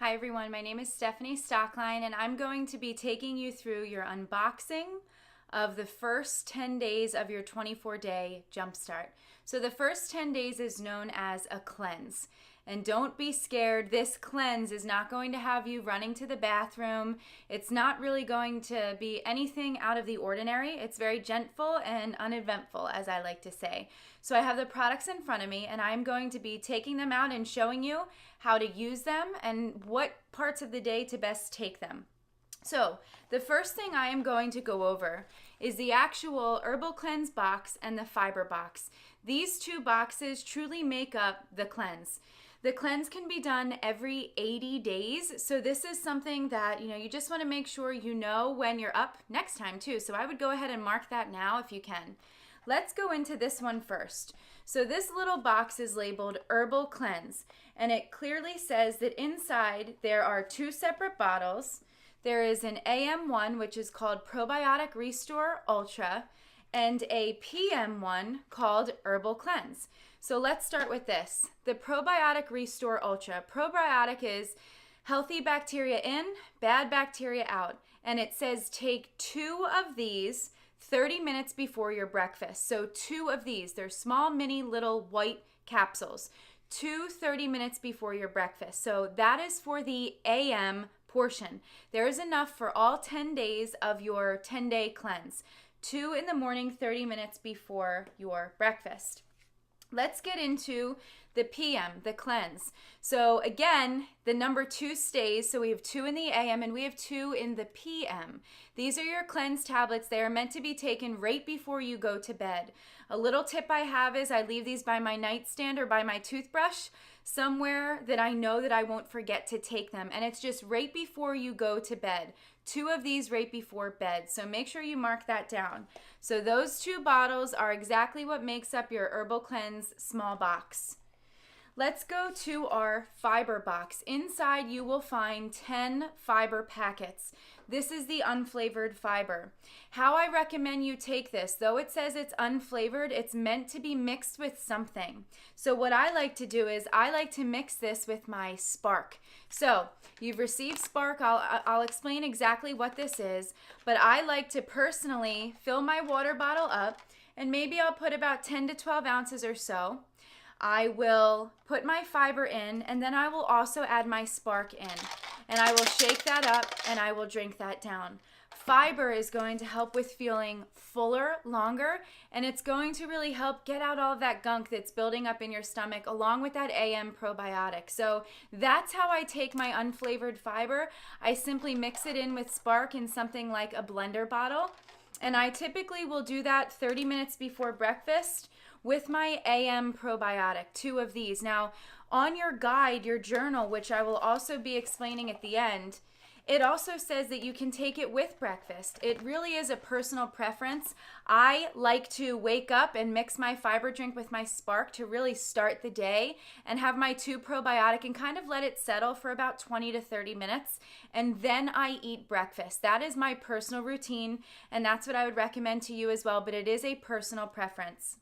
Hi everyone, my name is Stephanie Stoecklein and I'm going to be taking you through your unboxing of the first 10 days of your 24-day jumpstart. So the first 10 days is known as a cleanse. And don't be scared, this cleanse is not going to have you running to the bathroom. It's not really going to be anything out of the ordinary. It's very gentle and uneventful, as I like to say. So I have the products in front of me and I'm going to be taking them out and showing you how to use them and what parts of the day to best take them. So the first thing I am going to go over is the actual Herbal Cleanse Box and the Fiber Box. These two boxes truly make up the cleanse. The cleanse can be done every 80 days. So this is something that, you just want to make sure you know when you're up next time too. So I would go ahead and mark that now if you can. Let's go into this one first. So this little box is labeled Herbal Cleanse, and it clearly says that inside there are two separate bottles. There is an AM one, which is called Probiotic Restore Ultra, and a PM one called Herbal Cleanse. So let's start with this. The Probiotic Restore Ultra. Probiotic is healthy bacteria in, bad bacteria out. And it says take 2 of these 30 minutes before your breakfast. So 2 of these. They're small, mini, little white capsules. 30 minutes before your breakfast. So that is for the AM portion. There is enough for all 10 days of your 10-day cleanse. 2 in the morning, 30 minutes before your breakfast. Let's get into the PM, the cleanse. So again, the number 2 stays. So we have 2 in the AM and we have 2 in the PM. These are your cleanse tablets. They are meant to be taken right before you go to bed. A little tip I have is I leave these by my nightstand or by my toothbrush somewhere that I know that I won't forget to take them. And it's just right before you go to bed. 2 of these right before bed. So make sure you mark that down. So those 2 bottles are exactly what makes up your Herbal Cleanse small box. Let's go to our fiber box. Inside you will find 10 fiber packets. This is the unflavored fiber. How I recommend you take this, though it says it's unflavored, it's meant to be mixed with something. So what I like to do is I like to mix this with my Spark. So you've received Spark. I'll explain exactly what this is, but I like to personally fill my water bottle up and maybe I'll put about 10 to 12 ounces or so. I will put my fiber in and then I will also add my Spark in and I will shake that up and I will drink that down. Fiber is going to help with feeling fuller, longer, and it's going to really help get out all of that gunk that's building up in your stomach along with that AM probiotic. So that's how I take my unflavored fiber. I simply mix it in with Spark in something like a blender bottle, and I typically will do that 30 minutes before breakfast with my AM probiotic, 2 of these. Now, on your guide, your journal, which I will also be explaining at the end, it also says that you can take it with breakfast. It really is a personal preference. I like to wake up and mix my fiber drink with my Spark to really start the day and have my 2 probiotic and kind of let it settle for about 20 to 30 minutes. And then I eat breakfast. That is my personal routine, and that's what I would recommend to you as well, but it is a personal preference.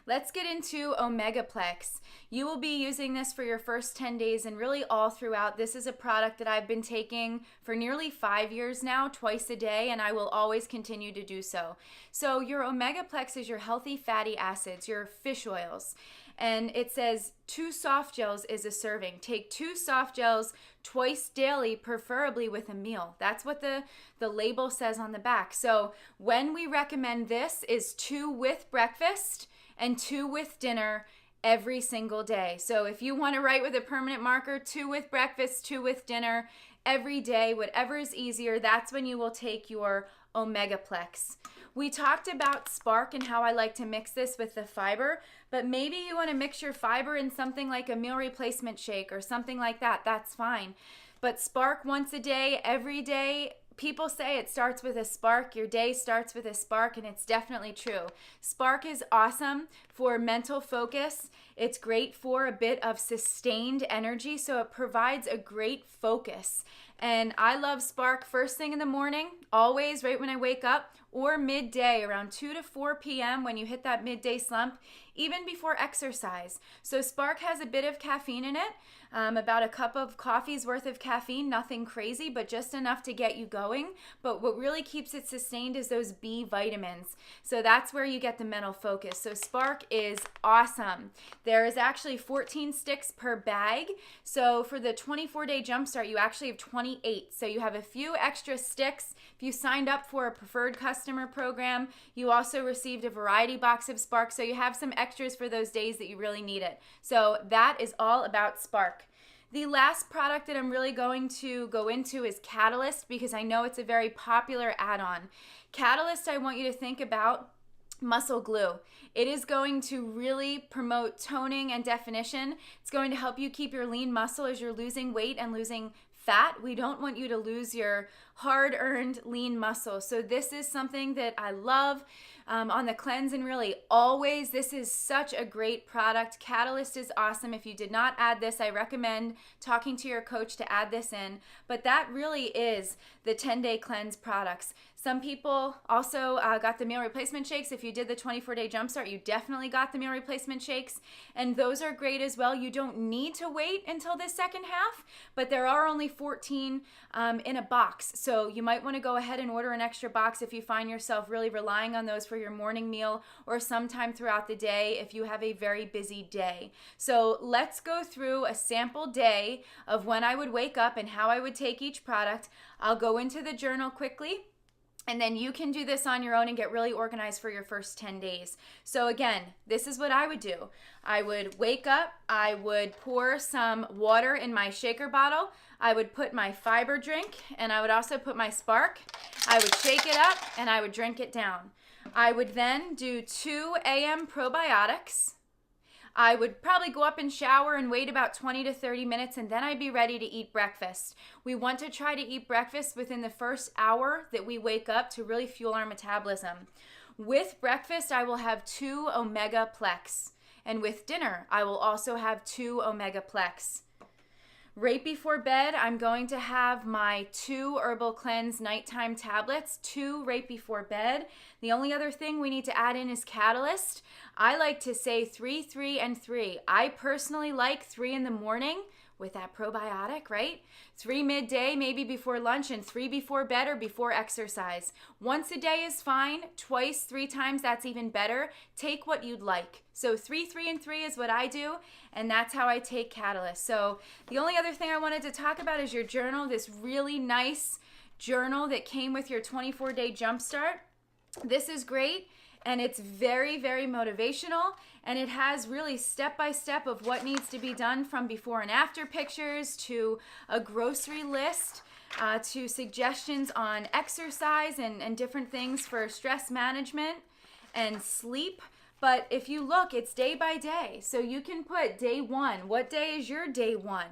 Let's get into Omegaplex. You will be using this for your first 10 days and really all throughout. This is a product that I've been taking for nearly 5 years now, twice a day, and I will always continue to do so. So your Omegaplex is your healthy fatty acids, your fish oils. And it says 2 soft gels is a serving. Take 2 soft gels twice daily, preferably with a meal. That's what the label says on the back. So when we recommend this is 2 with breakfast and 2 with dinner every single day. So if you want to write with a permanent marker, 2 with breakfast, 2 with dinner every day, whatever is easier, that's when you will take your Omegaplex. We talked about Spark and how I like to mix this with the fiber, but maybe you want to mix your fiber in something like a meal replacement shake or something like that. That's fine. But Spark once a day, every day. People say it starts with a spark, your day starts with a spark, and it's definitely true. Spark is awesome for mental focus. It's great for a bit of sustained energy, so it provides a great focus. And I love Spark first thing in the morning, always right when I wake up, or midday around 2 to 4 p.m. when you hit that midday slump, even before exercise. So Spark has a bit of caffeine in it, about a cup of coffee's worth of caffeine, nothing crazy, but just enough to get you going. But what really keeps it sustained is those B vitamins. So that's where you get the mental focus. So Spark is awesome. There is actually 14 sticks per bag. So for the 24-day jumpstart, you actually have 28. So you have a few extra sticks. If you signed up for a preferred customer program, you also received a variety box of Spark. So you have some extras for those days that you really need it. So that is all about Spark. The last product that I'm really going to go into is Catalyst, because I know it's a very popular add-on. Catalyst, I want you to think about muscle glue. It is going to really promote toning and definition. It's going to help you keep your lean muscle as you're losing weight and losing fat. We don't want you to lose your hard-earned lean muscle. So this is something that I love on the cleanse, and really always, this is such a great product. Catalyst is awesome. If you did not add this, I recommend talking to your coach to add this in. But that really is the 10-day cleanse products. Some people also got the meal replacement shakes. If you did the 24-day jumpstart, you definitely got the meal replacement shakes, and those are great as well. You don't need to wait until the second half, but there are only 14 in a box, so you might want to go ahead and order an extra box if you find yourself really relying on those for your morning meal or sometime throughout the day if you have a very busy day. So let's go through a sample day of when I would wake up and how I would take each product. I'll go into the journal quickly, and then you can do this on your own and get really organized for your first 10 days. So again, this is what I would do. I would wake up, I would pour some water in my shaker bottle, I would put my fiber drink, and I would also put my Spark. I would shake it up, and I would drink it down. I would then do 2 a.m. probiotics. I would probably go up and shower and wait about 20 to 30 minutes, and then I'd be ready to eat breakfast. We want to try to eat breakfast within the first hour that we wake up to really fuel our metabolism. With breakfast, I will have 2 Omega Plex, and with dinner, I will also have 2 Omega Plex. Right before bed, I'm going to have my 2 Herbal Cleanse nighttime tablets, 2 right before bed. The only other thing we need to add in is Catalyst. I like to say 3, 3, and 3. I personally like 3 in the morning with that probiotic, right? 3 midday, maybe before lunch, and 3 before bed or before exercise. Once a day is fine. Twice, 3 times, that's even better. Take what you'd like. So 3, 3, and 3 is what I do, and that's how I take Catalyst. So the only other thing I wanted to talk about is your journal, this really nice journal that came with your 24-day jumpstart. This is great, and it's very, very motivational, and it has really step-by-step of what needs to be done, from before and after pictures to a grocery list, to suggestions on exercise and different things for stress management and sleep. But if you look, it's day by day. So you can put day 1. What day is your day 1?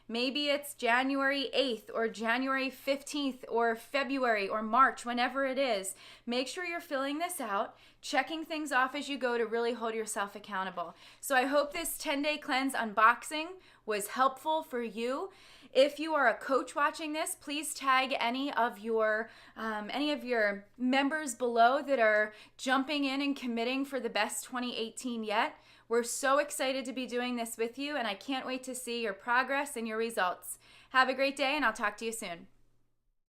Maybe it's January 8th or January 15th or February or March, whenever it is. Make sure you're filling this out, checking things off as you go to really hold yourself accountable. So I hope this 10-day cleanse unboxing was helpful for you. If you are a coach watching this, please tag any of your members below that are jumping in and committing for the best 2018 yet. We're so excited to be doing this with you, and I can't wait to see your progress and your results. Have a great day, and I'll talk to you soon.